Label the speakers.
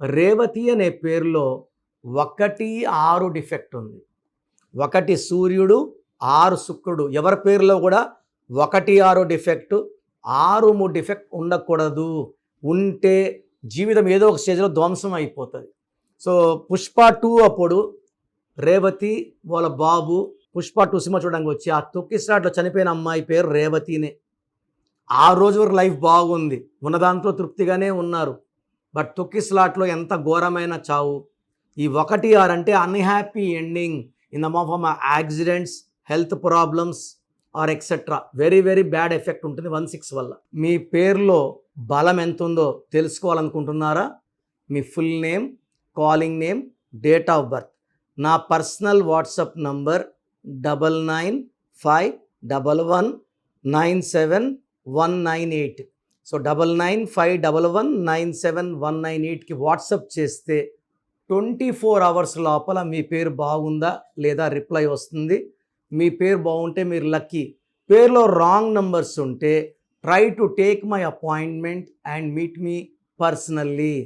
Speaker 1: రేవతి అనే పేరులో 1, 6 డిఫెక్ట్ ఉంది. 1 సూర్యుడు, 6 శుక్రుడు. ఎవరి పేరులో కూడా 1, 6 డిఫెక్ట్, 6, 3 డిఫెక్ట్ ఉండకూడదు. ఉంటే జీవితం ఏదో ఒక స్టేజ్లో ధ్వంసం అయిపోతుంది. సో పుష్ప 2 అప్పుడు రేవతి వాళ్ళ బాబు పుష్ప 2 సినిమా చూడడానికి వచ్చి ఆ తొక్కిసలాట్లో చనిపోయిన అమ్మాయి పేరు రేవతినే. ఆ రోజు వరకు లైఫ్ బాగుంది, ఉన్న దాంట్లో తృప్తిగానే ఉన్నారు. బట్ తొక్కిసలాట్లో ఎంత ఘోరమైన చావు. ఈ 1, 6 అంటే unhappy ending in the form of accidents, health problems or etcetera. Very very bad effect ఉంటుంది 1, 6 వల్ల. మీ పేరులో బలం ఎంత ఉందో తెలుసుకోవాలనుకుంటున్నారా? మీ full name, calling name, date of birth. నా పర్సనల్ వాట్సాప్ నంబర్ 9951197198. సో 9951197198కి వాట్సాప్ చేస్తే 24 అవర్స్ లోపల మీ పేరు బాగుందా లేదా రిప్లై వస్తుంది. మీ పేరు బాగుంటే మీరు లక్కీ. పేరులో రాంగ్ నంబర్స్ ఉంటే try to take my appointment and meet me personally.